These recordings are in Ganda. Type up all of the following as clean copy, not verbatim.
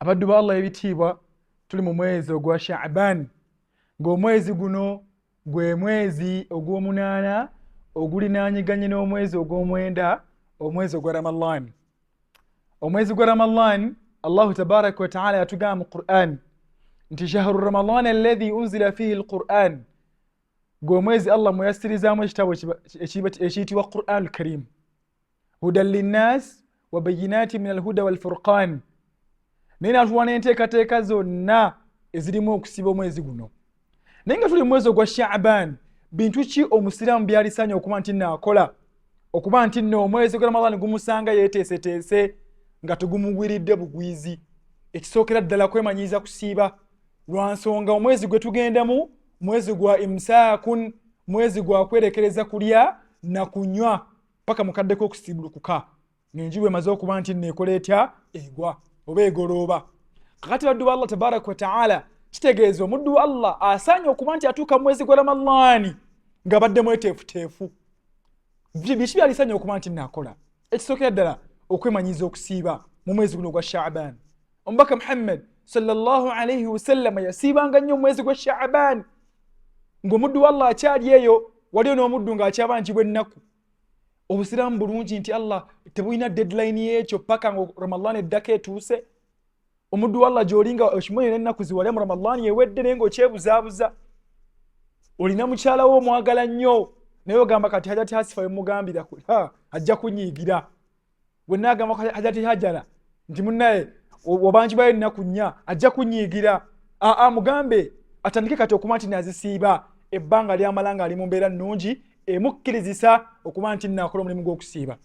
abaddu ba Allah ebitiibwa tuli mu mwezi ogwa Sha'ban ng'omwezi guno gwe mwezi ogw'omunaana ogulinaanyiganye n'omwezi ogw'omwenda omwezi ogwa Ramadan. Omwezi gwa Ramadan Allahu tabaraka wa ta'ala yatugamba mu Qur'an nti shahru Ramadan alladhi unzila fihi al-Qur'an, gwe mwezi Allah muyassirizaamu ekitabo ekiyitibwa Qur'an al-Karim, hudan linnas wa bayyinatin min al-huda wal-furqan. Naye natuwa n'enteekateeka zonna ezirimu okusiba omwezi guno. Naye nga tuli mu mwezi ogwa Sha'ban, bintu ki omusiraamu byalisaanye okuba nti naakola okuba nti nno omwezi gwa Ramadan gumusanga yeeteeseteese nga tegumugwiridde bugwizi? Ekisookera ddala kwemanyiiza kusiiba, lwa nsonga omwezi gwe tugendamu mwezi gwa imsaakun, mwezi gwa kwerekereza kulya na kunywa paka mukaddeko okusibulukuka ng'enjuba emaze okuba nti neekola etya egwa oba egolooba. Kakati baddu ba Allah tabaraka wa ta'ala, kitegeeza omuddu wa Allah asaanye okuba nti atuuka mu mwezi gwa Ramadani nga badde mweteefuteefu. Biki byalisaanye okuba nti naakola? Ekisookera ddala okwemanyiiza okusiiba mu mwezi guno gwa Sha'ban. Omubaka Muhammad sallallahu alayhi wasallam yasiibanga nnyo omwezi gwa Sha'ban ng'omuddu wa Allah akyali eyo, waliyo n'omuddu ng'akyabanjibwa ennaku. Obusiraamu bulungi nti Allah tebulina deadline y'ekyo paka nga Ramadan eddako etuuse. Omuddu wa Allah gy'olinga okimanyi n'ennaku ziwalya mu Ramadan ewedde naye ng'okyebuzaabuza. Olina mukyala wo omwagala nnyo naye ogamba kati Hajati Hasifa bemugambira ajja kunyiigira. Bwe naagamba Hajati Hajara nti munnaye obanjibayo ennaku nnya ajja kunyiigira. Mugambe atandike kati okuba nti nazisiiba ebbanga ly'amala ng'ali mu mbeera nnungi emukkirizisa okuba nti naakola omulimu gw'okusiiba.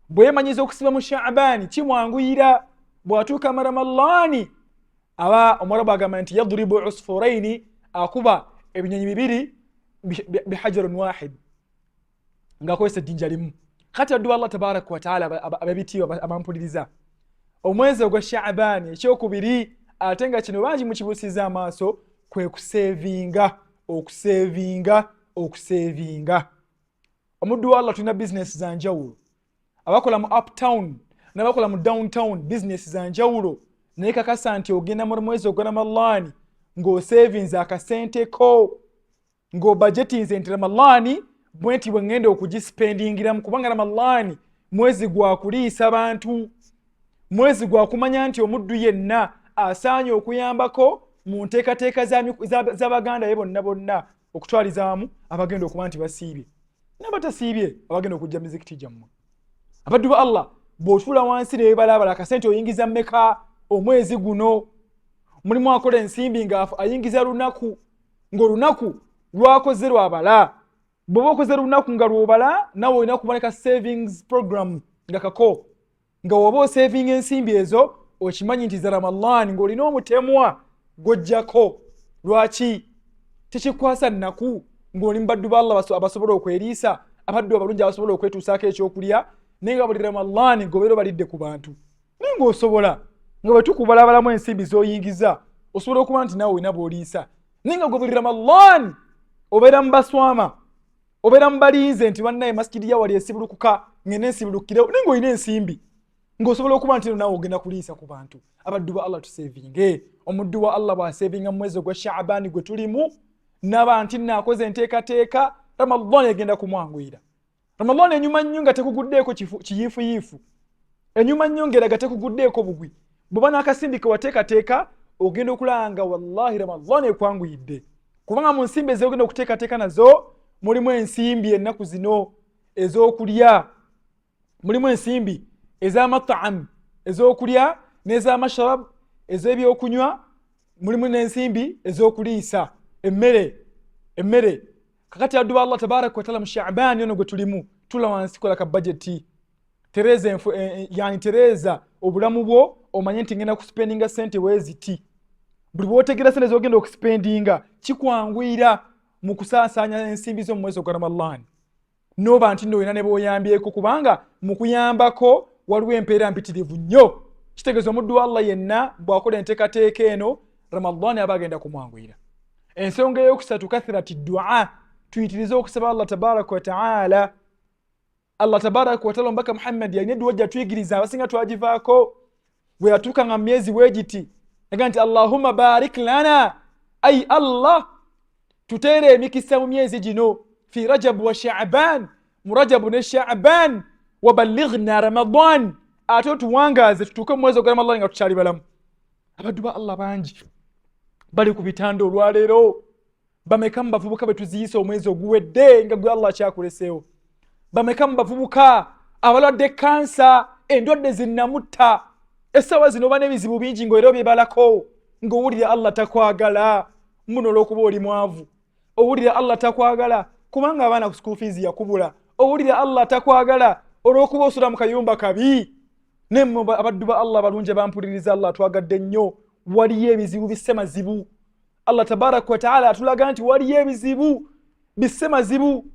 Bwe yeemanyiiza okusiiba mu Sha'ban kimwanguyira. Bw'atuuka mu Ramadani aba Omwarabu agamba nti yadribu usfuraini, akuba ebinyonyi bibiri bihajarun wahid, ng'akozesa ejjinja limu. Kati baddu Allah tabaraka wa ta'ala ababitiibwa abampuliriza, omwezi ogwa Sha'ban ekyokubiri ate nga kino bangi mukibuusiza amaaso kwe okuseevinga. Omuddu wa Allah tulina bizinesi za njawulo, abakola mu uptown n'abakola mu downtown bizinesi za njawulo, naye kakasa nti ogenda mu mwezi ogwa Ramadani ng'oseevinze akasenteko, ng'obudgetinze nti Ramadani bwenti bwe ngenda okugispendingiramu, kubanga Ramadani mwezi gwa kuliisa bantu, mwezi gwa kumanya nti omuddu yenna asaanye okuyambako mu nteekateeka z'abaganda be bonna okutwalizaamu abagenda okuba nti basiibye n'abatasiibye abagenda okujja mizikiti gyammwe. Abaddu ba Allah, bw'otuula wansi ne weebalabala akasente oyingiza mmeka omwezi guno? Mulimu akola ensimbi ng'ayingiza lunaku, ng'olunaku lwakoze lwabala. Bw'oba okoze lunaku nga lwobala, nawe olina kuboneka savings program nga kako, nga woba osavinga ensimbi ezo okimanyi nti za Ramadani ng'olina omutemwa gw'ojjako. Lwaki? Tekikwasa nnaku ng'oli mu baddu ba Allah abasobola okweriisa, abaddu abalungi abasobola okwetuusaako ekyokulya, naye nga buli Ramadani ng'obeera obalidde ku bantu. Naye ng'osobola nga bwe tukubalabalamu ensimbi z'oyingiza osobola okuba nti naawe olina bw'oliisa, naye nga gwe buli Ramadani obeera mu baswama, obeera mu balinze nti bannaye masjidi yawali esibulukuka ng'ena ensibulukirewo, naye ng'olina ensimbi ng'osobola okuba nti naawe ogenda kuliisa ku bantu. Abaddu ba Allah tuseevinge. Omuddu wa Allah bw'aseevinga mu mwezi ogwa Sha'ban gwe tulimu n'aba nti naakoze enteekateeka, Ramadani egenda kumwanguyira. Ramadani enyuma nnyo nga tekuguddeeko kiyiifuyiifu, enyuma nnyo ng'eraga tekuguddeeko bugwi. Bw'oba n'akasimbi ke wateekateeka ogenda okulanga wallahi Ramadani ekwanguyidde, kubanga mu nsimbi ez'ogenda okuteekateeka nazo mulimu ensimbi ennaku zino ez'okulya, mulimu ensimbi ez'amat'am ez'okulya n'ez'amasharab ez'ebyokunywa, mulimu n'ensimbi ez'okuliisa emmere. Kakati addu ba Allah tabaraka wa ta'ala mu Sha'ban yono gwe tulimu tula wansi kola ka budget, tereza obulamu bwo omanye nti ngenda kuspendinga sente weziti. Buli bw'otegera sente z'ogenda okuspendinga kikwanguyira mu kusaasaanya ensimbi zo mu mwezi ogwa Ramadani. N'oba nti olina ne b'oyambyeko, kubanga mu kuyambako waliwo empeera mpitirivu nnyo. Kitegeeza omuddu wa Allah yenna bw'akola enteekateeka eno Ramadani aba agenda kumwanguyira. Ensonga ey'okusatu kathirati du'a, tuyitirize okusaba Allah tabaraka wa ta'ala. Allah tabaraka wa ta'ala Omubaka Muhammad yalina edduwa gy'atuyigiriza abasinga twagivaako. Bwe yatuuka nga myezi weegiti nti Allahumma barik lana, ay Allah tutere emikisa mu myezi gino fi Rajab wa Sha'ban, mu Rajab ne Sha'ban, wa ballighna Ramadan, ate tuwangaze tutuuke mu mwezi gwa Ramadan nga tukyali balamu. Abaddu ba Allah bangi bali ku bitanda olwaleero, bameka mu bavubuka betuziisa omwezi oguwedde nga gwe Allah kyakuleseewo, bameka mu bavubuka abalwadde kansa, endwadde zinnamutta, essaawa zino oba n'ebizibu bingi ng'era byebalako, ng'owulira Allah takwagala muno olw'okuba oli mwavu, owulira Allah takwagala kubanga abaana ku school fees yakubula, owulira Allah takwagala olw'okuba osula mu kayumba kabi. Nemmwe abaddu ba Allah balungi bampuliriza, Allah twagadde nnyo, waliyo ebizibu bisse mazibu. Allah tabaraka wa ta'ala atulaga nti waliyo ebizibu bisse mazibu.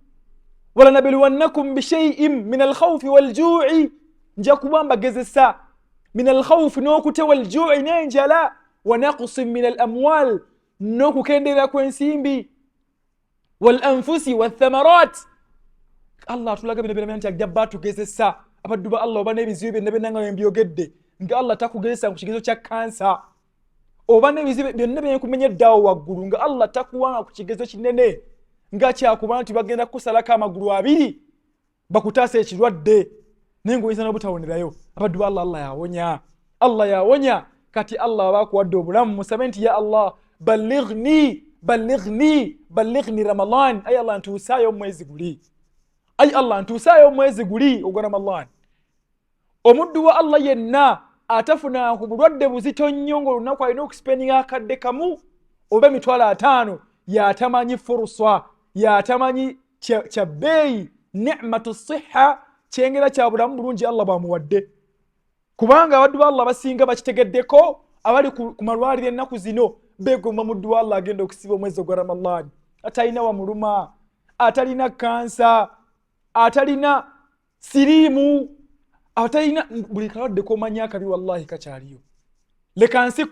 walanabluwannakum bishay'in min alkhawfi walju'i, nja kubamba gezesa min alkhawfi n'okute walju'i n'enjala, wa naqsin min alamwal n'okukendera kw'ensimbi, walanfusi wathamarat. Allah atulaga bino byonna nti ajja batugezesa. Abaddu ba Allah oba n'ebizibu byonna byonna nga mbyogedde nga Allah takugezesa ku kigezo kya kansa, oba n'ebizibu byonna byenkumenya eddawo waggulu nga Allah takuwanga ku kigezo kinene nga kyakuba nti bagenda kusalako amagulu abiri bakutaasa ekirwadde naye ng'oyinza n'obutawonerayo. Abaddu ba Allah, Allah yawonya, Allah yawonya. Kati Allah abakuwadde obulamu musabe nti ya Allah ballighni Ramadan, ay Allah ntuusaayo omwezi guli, ay Allah ntuusaayo omwezi guli ogwa Ramadan. Omuddu wa Allah yenna atafuna ku bulwadde buzito nnyo ng'olunaku alina okuspendinga akadde kamu oba emitwalo 5, yatamanyi furusa, yatamanyi kya bbeeyi, ni'matu siha, kyengera kya bulamu bulungi Allah bwamuwadde. Kubanga abaddu ba Allah basinga bakitegeddeko, abali ku malwaliro ennaku zino beegomba muddu wa Allah agenda okusiba omwezi ogwa Ramadan, atalina wamuluma, atalina kansa, atalina siriimu, atalina buli kalwadde komanya akabi, wallahi kakyaliyo. Leka nsi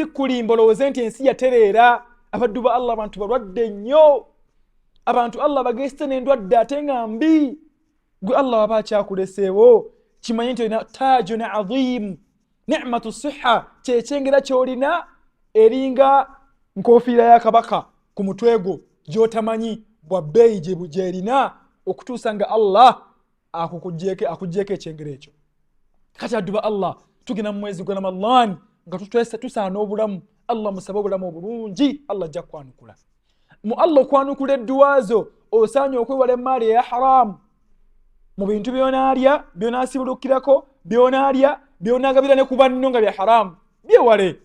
kulimba olowooze nti ensi yatereera. Abaddu ba Allah abantu balwadde nnyo, abantu Allah bageesite n'endwadde ate nga mbi. Gwe Allah waba akyakuleseewo kimanye nti olina taajun adhim, ni'matu siha, kyekyengera ky'olina eringa nkoofiira ya kabaka ku mutwe gwo gy'otamanyi bwa bbeeyi gy'erina okutuusa nga Allah akuggyeko ekyengera ekyo. Kati abaddu ba Allah tugenda mu mwezi gwa Ramadan nga tusaana obulamu. Allah musabe obulamu obulungi, Allah ajja kwanukula. Mu Allah okwanukula edduwa zo osaanye okwewala emaali eya haramu mu bintu by'onaalya, by'onaasibulukirako, by'onaalya, by'onaagabira ne ku banno nga bya haramu. Byewale.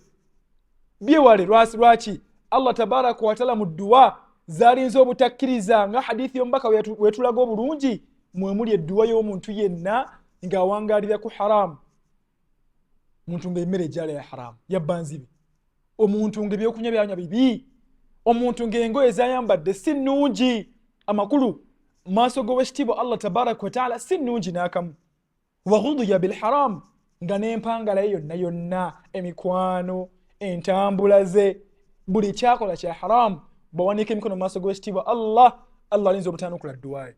Lwaki? Allah tabaraka wa taala mu dduwa zaalinze obutakkiriza nga hadithi y'omubaka wetulaga obulungi, mwemuli edduwa y'omuntu yenna ng'awangaalira ku haramu. Omuntu ng'emmere ejjala ya haramu yabba nzibe, omuntu ng'ebyokunywa byanywa bibi, omuntu ng'engoye zayambadde si nnungi, amakulu maaso g'owekitiibwa Allah tabaraka wa taala si nnungi n'akamu. Wa ghudiya bil haram, nga n'empangala ye yonna, emikwano, entambula ze, buli kyakola kya haramu bawanika emikono mu maaso g'owekitiibwa Allah alinza obutaanukula dduwa ye.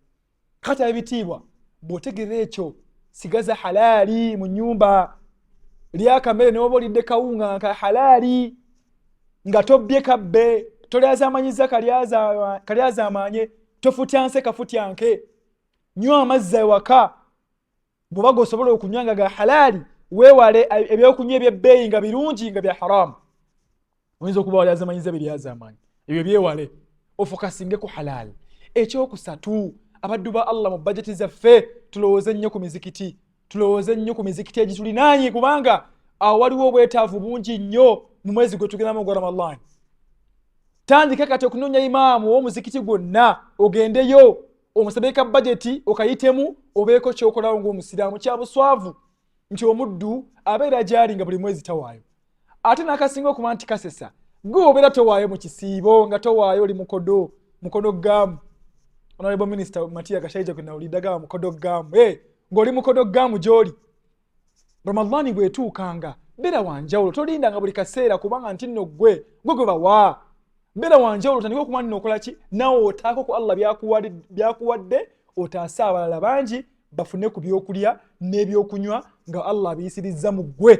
Kati ebitiibwa bw'otegerera ekyo, sigaza halaali mu nnyumba, lya akamere n'oba olidde kawunga ka halaali, nga tobbye kabbe, tolyazaamanyiza kalyazaamanye, tofutyanse kafutyanke, nywa amazzi ewaka. Bw'oba g'osobola okunywa nga ga halaali, weewale ebyokunywa eby'ebbeeyi nga birungi nga bya haramu. Oyinza okuba walyazamanyiza biryazaamanye, ebyo byewale, ofokasinge ku halaali. Ekyokusatu, abaddu ba Allah mu bajeti zaffe tulowooze nnyo ku mizikiti, egitulinaanye, kubanga awo waliwo obwetaavu bungi nnyo mu mwezi gwe tugendamu ogwa Ramadan. Tandika kati okunoonya imaamu w'omuzikiti gwonna, ogendeyo omusabeko bajeti okayitemu, obeeko kyokolawo ng'omusiraamu. Kya buswavu nti omuddu abeera gyali nga buli mwezi tawaayo, ate n'akasinga okuba nti kasesa, gwe obeera towaayo mu kisiibo, nga towaayo oli mukodo gaamu. Honorable Minister Matia Gashaija kwe nawuliddaga mukodo gaamu, ng'oli mukodo gaamu gy'oli. Ramadani bw'etuukanga beera wanjawulo, tolinda nga buli kaseera kubanga nti nno gwe bawa. Beera wanjawulo, tandika okuba nno okola ki, nawe otaako ku Allah byakuwadde, otaase abalala bangi bafune ku byokulya n'ebyokunywa nga Allah abiyisirizza mu ggwe.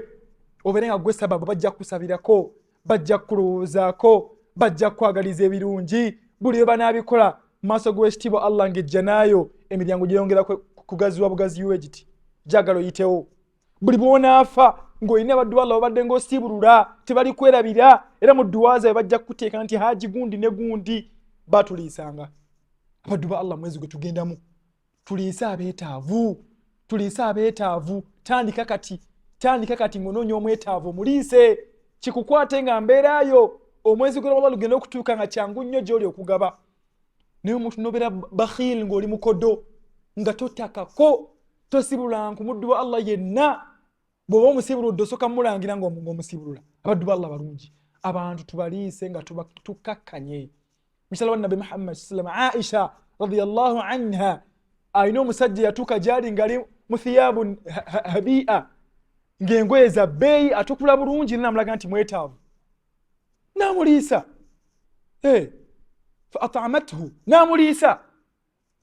oberenga gwe sababu bajja kusabirako, bajja kulowoozaako, bajja kwagaliza ebirungi, buli bwe banaabikola maaso g'ekitiibwa Allah ng'ejja naayo emiryango gyeyongera kugaziwa bugazi wegiti jagalo yitewo. Buli bw'onaafa ng'olina abaddu ba Allah obadde ng'osiibulula tebali kwerabira era mu dduwa zaabwe bajja kuteeka nti haji gundi ne gundi batuliisanga. Abaddu ba Allah mwezi gwe tugendamu tuliisa abeetaavu, tandika kati ng'onoonya omwetaavu omuliise kikukwate nga mbeerayo omwezi gwa Allah lugenda okutuuka nga kyangu nnyo gy'oli okugaba. Naye omuntu n'obeera bakhil ng'oli mukodo nga totakako tosibula nkumuddu wa Allah yenna bw'oba omusibuludde osooka mulangira ng'omusibulula. Abaddu ba Allah balungi abantu tubaliise nga tukakkanye. Misala wa Nabi Muhammad sallallahu alaihi wasallam Aisha radhiyallahu anha ayina omusajja yatuuka gy'ali ngali mu thiyaabu habi'a ng'engoye za bbeeyi atukula bulungi n'amulaga nti mwetaavu n'amuliisa fa at'amathu n'amuliisa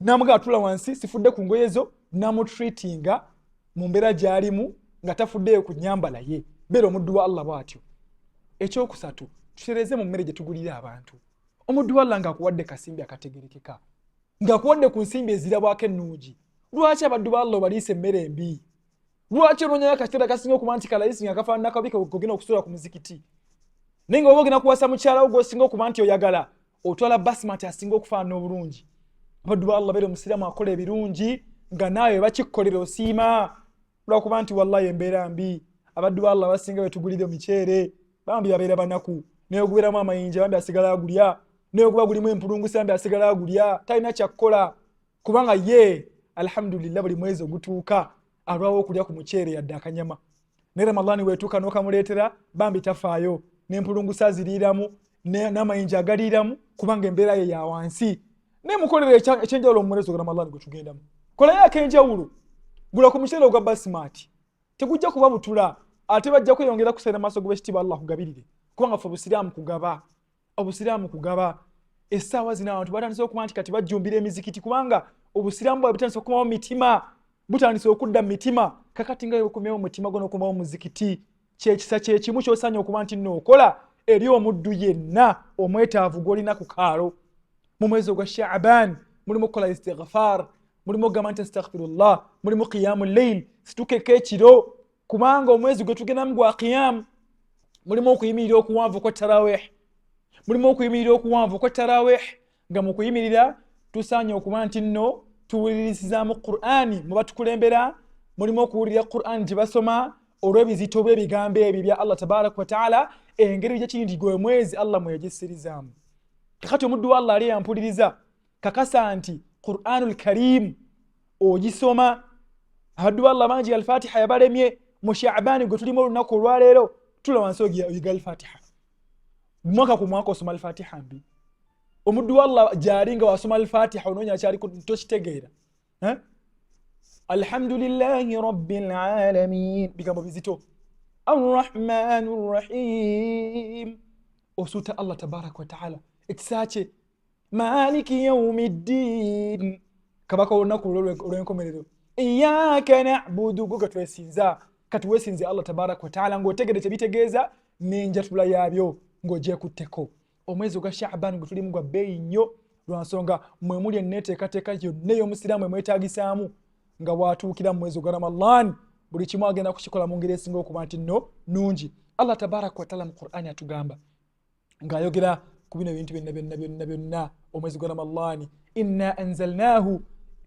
n'amuga atula wansi sifudde ku ngoye zo n'amutreatinga mu mbeera gy'alimu nga tafuddeyo ku nnyambala ye. Beera omuddu wa Allah bw'atyo. Ekyokusatu tutereze mu mmere gye tugulira abantu. Omuddu wa Allah ng'akuwadde kasimbi akategerekeka ng'akuwadde ku nsimbi ezirabwako ennungi. Lwaki abaddu ba Allah obaliisa emmere embi? Lwaki onoonyayo akaseera kasinga okuba nti kalayisi nga kafaanana kabi kogenda okusula ku muzikiti? Naye nga oba ogenda kuwasa mukyala wo gw'osinga okuba nti oyagala otwala basmati asinga okufaanana obulungi. Abaddu ba Allah beera omusiraamu akola ebirungi nga naawe bakikkolera osiima lwakuba nti wallahi embeera mbi. Abaddu ba Allah basinga betugulira omuceere bambi babeera banaku naye ogubeeramu amayinja bambi asigala agulya naye oguba gulimu empulungusi bambi asigala agulya talina kyakkola kubanga ye alhamdulillah buli mwezi ogutuuka alwawo okulya ku muceere yadde akanyama. Ne Ramadhani weetuuka n'okamuleetera bambi tafaayo n'empulungusi aziriiramu n'amayinja agaliiramu kubanga embeera ye ya wansi. Naye mukolere ekyenjawulo mu mwezi gwa Ramadhani gwe tugendamu. Kolayo ak'enjawulo. Gula ku muceere ogwa basmati tegujja kuba butula ate bajja kweyongera kuseera maaso g'ekitiibwa Allah kugabirire kubanga ffe obusiraamu kugaba essaawa zino abantu batandise okuba nti kati bajjumbira emizikiti kubanga obusiraamu bwabwe butandise okukomawo mitima butandise okudda mu mitima kakati nga yokumewo mutima gwo n'okomawo muzikiti kyekisa kyekimu ky'osaanye okuba nti nno okola eri omuddu yenna omwetaavu gw'olina ku kaalo. Mu mwezi ogwa Sha'ban mulimu okukola istighfar, mulimu okugamba nti astaghfirullah, mulimu qiyamul layl situkeko ekiro kubanga omwezi gwe tugendamu gwa qiyam. Mulimu okuyimirira okuwanvu kwa tarawih nga mu kuyimirira tusaanye okuba nti nno tuwulirizaamu Qur'ani mu batukulembera. Mulimu okuwulira Qur'ani gye basoma olw'ebizito by'ebigambo ebyo bya Allah tabaraka wa ta'ala engeri gyekindi gwe mwezi Allah mweyagisirizaamu. Kakati omuddu wa Allah ali yampuliriza kakasa nti Qur'anul Karim ogisoma. Abaddu ba Allah bangi al-Fatiha yabalemye mu Sha'ban gwe tulimu olunaku olwaleero tula wansi oyiga al-Fatiha. Mwaka ku mwaka osoma al-Fatiha mbi. Omuddu wa Allah gy'ali nga wasoma al-Fatiha onoonya kyali tokitegeera. Alhamdulillahi rabbil alamin bigambo bizito. Ar-Rahmanur Rahim osuuta Allah tabaraka wa ta'ala ekisaache Maliki yawmiddin kabaka olunaku olw'enkomerero. Iyyaka na'budu gwe twesinza kati weesinze Allah tabaraka wa ta'ala ng'otegedde kyebitegeeza n'enjatula yaabyo ng'ogyekutteko. Omwezi ogwa Sha'ban gwe tulimu gwa bbeeyi nnyo lwa nsonga mwe muli enneeteekateeka yonna ey'omusiraamu emwetaagisaamu nga bw'atuukira mu mwezi ogwa Ramadhan buli kimu agenda kukikola mu ngeri esinga okuba nti nno nnungi. Allah tabaraka wa ta'ala mu Qur'ani atugamba ng'ayogera ku bino ebintu byonna omwezi gwa Ramadhan, inna anzalnahu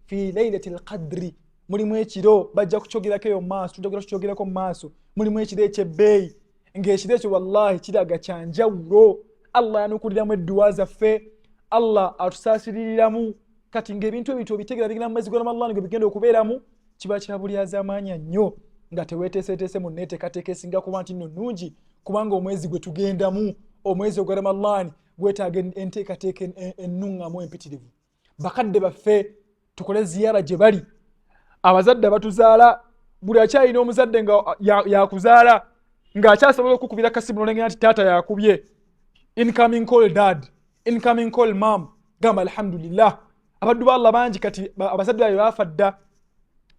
fi laylatil qadri. Mulimu ekiro bajja kukyogerako eyo mu maaso tukyogerako mu maaso. Mulimu ekiro eky'ebbeeyi ng'ekiro ekyo wallahi kiraga kyanjawulo. Allah yanukuliramu edduwa zaffe, Allah atusaasiriramu. Kati ng'ebintu ebintu obitegeera bigenda mu mwezi gwa Ramadhan gwe bigenda okubeeramu kiba kya bulyazaamaanya nnyo nga teweeteeseteese mu nneeteekateeka esinga kuba nti nno nnungi kubanga omwezi gwe tugendamu omwezi ogwa Ramadhan gwetaaga enteekateeka ennuŋŋamu empitirivu. Bakadde baffe tukole ziyara gye bali. Abazadde batuzaala buli akyalina omuzadde nga yakuzaala ng'akyasobola okukubira kasimu n'olengera nti taata yakubye incoming call dad, incoming call mom, gamba alhamdulillah. Abaddu ba Allah bangi kati abazadde baabwe baafa dda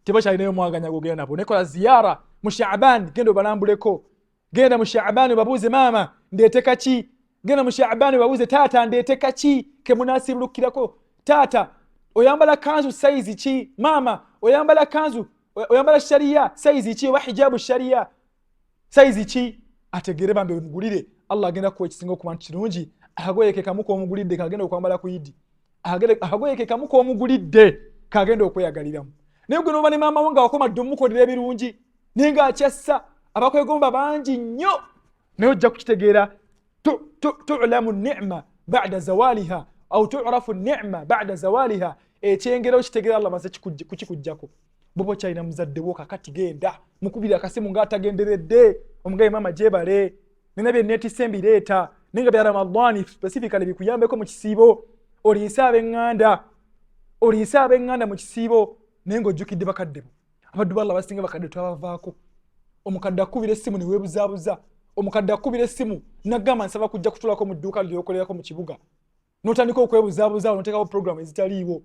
tebakyalinayo mwaganya gwogera nabo. Nekola ziyara mu Sha'ban genda obalambuleko genda mu Sha'ban babuze mama ndeeteka ki, genda mu Sha'ban babuze taata ndeeteka ki ke munasibulukirako. Taata oyambala kanzu size ki, mama oyambala kanzu oyambala sharia size ki, wa hijabu sharia size ki. Ategere bambe mugulire Allah agenda ku ekisingo ku bantu kirungi, ahagoyeke kamuko omugulidde kagenda okwambala ku Eid, ahagoyeke kamuko omugulidde kagenda okweyagaliramu. Naye gwe noba ne maama wange wakoma dde omukolera ebirungi ninga akyassa abakwegomba bangi nnyo, naye ojja kukitegeera tu'lamu ni'ma ba'da zawaliha au tu'rafu ni'ma ba'da zawaliha. Ekyengera okitegeera Allah maze kukikujjako. Bobo kyalina muzadde wo kakati genda mukubira akasimu ng'atagenderedde omugaye mama jebale nina bye neetisse mbireeta ninga bya Ramadani specifically bikuyambeko mu kisiibo oliisa ab'eŋŋanda mu kisiibo naye ng'ojjukidde bakadde bo. Abaddu b'Allah basinga bakadde twabavaako. Omukadde akubira essimu ne weebuzaabuza, omukadde akubira essimu n'agamba nsaba kujja kutulako mu dduuka ly'okolerako mu kibuga, n'otandika okwebuzaabuza n'oteekawo programu ezitaliiwo.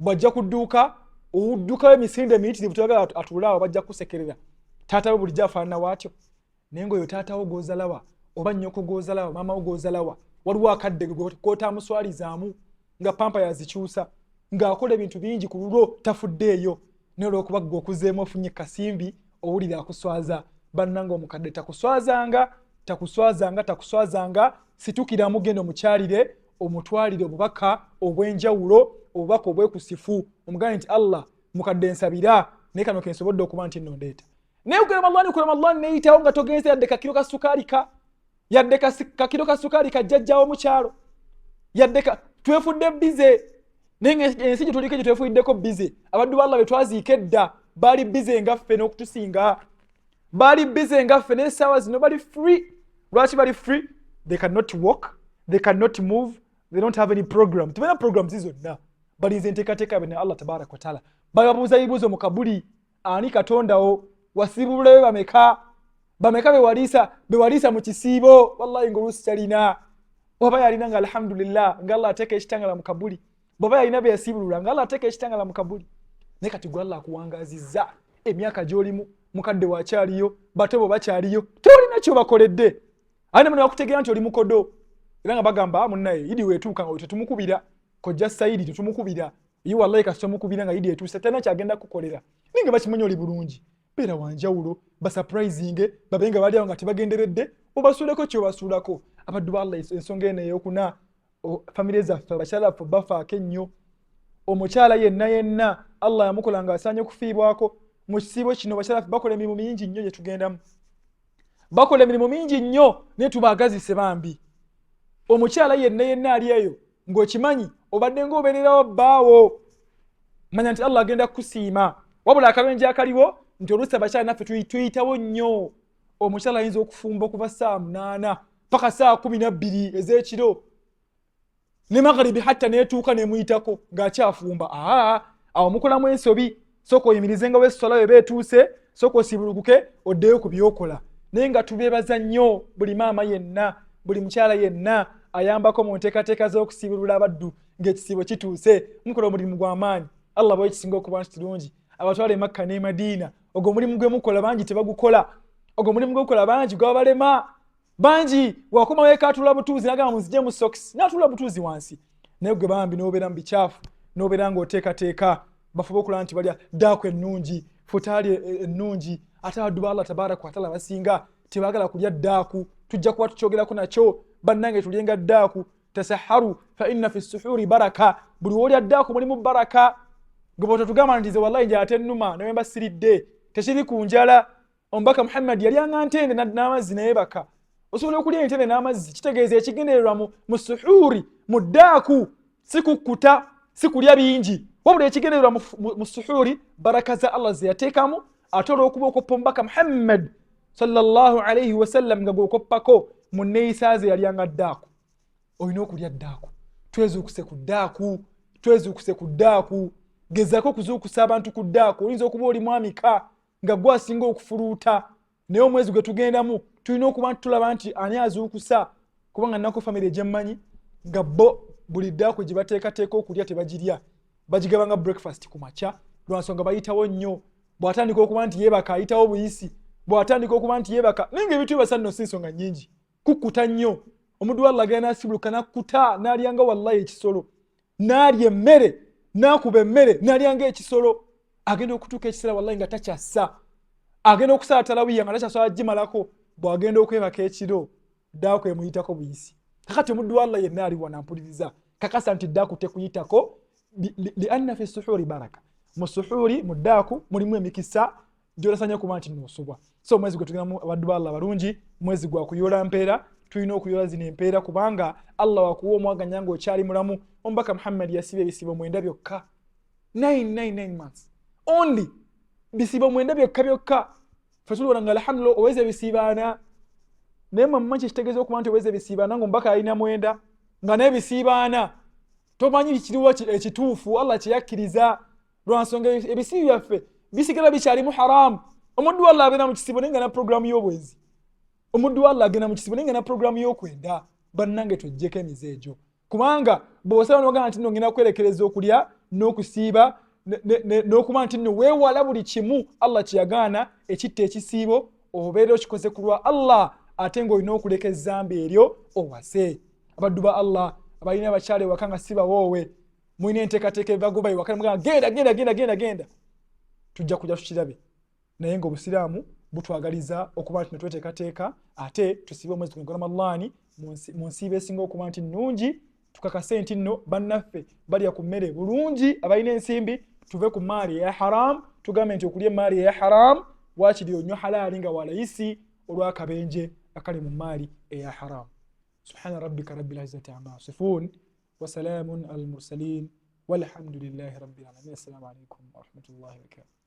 Bw'ajja ku dduuka oddukayo emisinde emiyitirivu toyagala atuulaawo, bajja kusekerera. Taata we bulijjo afaanana waatyo. Naye ng'oyo taata wo g'ozalawa oba nnyoko g'ozalawa maama wo g'ozalawa waliwo akadde k'otaamuswalizaamu nga pampa yazikyusa ng'akola ebintu bingi ku lulwo tafuddeeyo, naye olw'okuba ggwe okuzeemu ofunye kasimbi owulira akuswaza. Bannange omukadde takuswazanga situkiramu genda omukyalire omutwalire obubaka obw'enjawulo, obubaka obwekusifu, omugambe nti Allah mukadde nsabira naye kano kensobodde okuba nti nno ndeeta. Naye ku Ramadani neyitawo nga togenze yadde kakiro ka sukaali ka jjajjaawo mu kyalo, yadde twefudde bize. Naye ensi gye tuliko gye twefuyiddeko bize. Abaddu b'Allah be twaziika edda baali bize ngaffe n'okutusinga, baali bize ngaffe n'essaawa zino bali free. Lwaki bali free? They cannot walk, they cannot move, they don't have any program. Tubena programs zonna balinze nteekateeka bene Allah tabaraka wa taala. Bababuuza ebibuuzo mu kabuli, ani katondawo, wasibula be bameka bewaliisa mu kisiibo. Wallahi ng'oluusi kyalina oba yalina nga alhamdulillah nga Allah ateeka ekitangala mu kabuli, bw'oba yalina bye yasibulula nga Allah ateeka ekitangala mu kabuli. Naye kati gwe Allah akuwangazizza emyaka gy'olimu, mukadde wakyaliyo, bato bo bakyaliyo, tolina ky'obakoledde. Ate muno bakutegeera nti oli mukodo era nga bagamba munnaye Idi weetuuka nga tetumukubira, kojja Saidi tetumukubira, ye wallahi kasita omukubira nga Idi etuuse talina kyagenda kukolera. Ninga bakimanyi oli bulungi, beera wanjawulo, basurprising, babe nga bali awo nga tebagenderedde, obasuuleko ky'obasuulako. Abaddu b'Allah ensonga eno ey'okuna famire zaffe abakyala baffe bafaako ennyo. Omukyala yenna Allah yamukola nga asaanye kufiibwako. Mu kisiibo kino bakyala baffe bakola emirimu mingi nnyo gye tugendamu, bakola emirimu mingi nnyo naye tubaagazise bambi. Omukyala yenna ali eyo ng'okimanyi obadde ng'obeererawo bbaawo, manya nti Allah agenda kukusiima. Wabula akabenje akaliwo nti oluusi abakyala naffe tuyitawo nnyo. Omukyala ayinza okufumba okuva saa 8 paka saa 12 ez'ekiro, ne magharibi hatta neetuuka nemuyitako ng'akyafumba. Awo mukolamu ensobi. Sooka oyimirizenga w'essala we beetuuse, sooka osibulukuke oddeyo ku byokola. Naye nga tubeebaza nnyo buli maama yenna, buli mukyala yenna ayambako mu nteekateeka z'okusibulula abaddu ng'ekisiibo kituuse. Mukola omulimu gw'amaanyi. Allah bwe kisinga okuba nti kirungi abatwala e Makka ne Madiina. Ogwo omulimu gwe mukola bangi tebagukola, ogwo omulimu gwe mukola bangi gwabalema. Bangi wakoma weekaatula butuuzi n'agamba munzije mu socks n'atula butuuzi wansi. Naye gwe bambi n'obeera mu bicaafu, n'obeera ng'oteekateeka bafuba okulaba nti balya daaku ennungi, futaali ennungi. Ate abaddu b'Allah tabaraka wa taala basinga tebaagala kulya daaku. Tujja kuba tukyogerako nakyo bannange, tulyenga daaku. Tasaharu fa inna fi suhuri baraka. Buli w'olya daaku mulimu baraka. Gwe bw'ototugamba nti nze wallahi njala tennuma naye mbasiridde, tekiri ku njala. Omubaka Muhammad yalyanga ntende n'amazzi naye baka. Osobola okulya entende n'amazzi, kitegeeza ekigendererwa mu suhuri, mu daaku, si kukkuta, si kulya bingi. Wabula ekigendererwa mu suhuri baraka za Allah ze yateekamu. Ate olw'okuba okoppa omubaka Muhammad sallallahu alayhi wasallam nga gw'okoppako mu nneeyisa ze yalyanga daaku. Olina okulya daaku. Twezuukuse ku daaku. Gezaako okuzuukusa abantu ku daaku. Oyinza okuba oli mwamika nga gwe asinga okufuluuta, naye omwezi gwe tugendamu tulina okuba tulaba nti ani azuukusa. Kubanga nnako famire gye mmanyi nga bo buli daaku gye bateekateeka okulya tebagirya, bagigaba nga breakfast ku makya, lwa nsonga bayitawo nnyo. Bw'atandika okuba nti yeebaka ayitawo buyisi, bw'atandika okuba nti yeebaka naye ng'ebintu bibasa nno si nsonga nnyingi kukkuta nnyo omuddu wa Allah agenda n'asibuluka n'akkuta n'alyanga wallahi ekisolo n'alya emmere n'akuba emmere n'alyanga ekisolo agenda okutuuka ekiseera wallahi nga takyassa agenda okusala talawiya nga takyasala gimalako bw'agenda okwebaka ekiro ddaako emuyitako buyisi kakati omuddu wa Allah yenna ali wanampuliriza kakasa nti ddaaku tekuyitako lianna fi suhuri baraka mu suhuri mu ddaaku mulimu emikisa gy'olasanya kuba nti noosubwa so omwezi gwe tugiramu abaddu ba Allah balungi mwezi gwa kuyoola mpeera tulina okuyoola zino empeera kubanga Allah wakuwa omwaganya ng'okyali mulamu omubaka Muhammad yasibye ebisibo 9 byokka 9 months only bisibo 9 byokka fatulora nga alhamdulillah oweze bisibaana naye mamma kitegeeza okuba nti oweze bisibaana ng'omubaka alina 9 nga naye bisibaana tomanyi bikiriwo ekituufu Allah kyeyakkiriza lwansonga ebisibi byaffe bisigala bikyalimu haramu omuddu wa Allah agenda mu kisibo naye nga na programu y'obwezi omuddu wa Allah agenda mu kisibo naye nga na programu y'okwenda bannange tweggyeko emize egyo kubanga bw'osaba n'ogamba nti nno ngenda kwerekereza okulya n'okusiiba n'okuba nti nno weewala buli kimu Allah kyeyagaana ekitta ekisiibo obeera okikoze ku lwa Allah ate ng'olina okuleka ezzambi eryo owase abaddu ba Allah abalina abakyala ewaka nga si bawoowe mulina enteekateeka ebagoba ewaka mugamba genda tujja kujja tukirabe naye ng'obusiraamu butwagaliza okuba nti netweteekateeka ate tusiibe omwezi gwa Ramadhaani mu nsiiba esinga okuba nti nnungi tukakase nti nno bannaffe balya ku mmere bulungi abalina ensimbi tuve ku maali eya haramu tugambe nti okulya emaali eya haramu waakiri onywa halaali nga walayisi olw'akabenje akali mu maali eya haramu. Subhana rabbika rabbil izzati amma yasifun wa salamun alal mursalin walhamdulillahi rabbil alamin. Assalamu alaikum wa rahmatullahi wa barakatuh.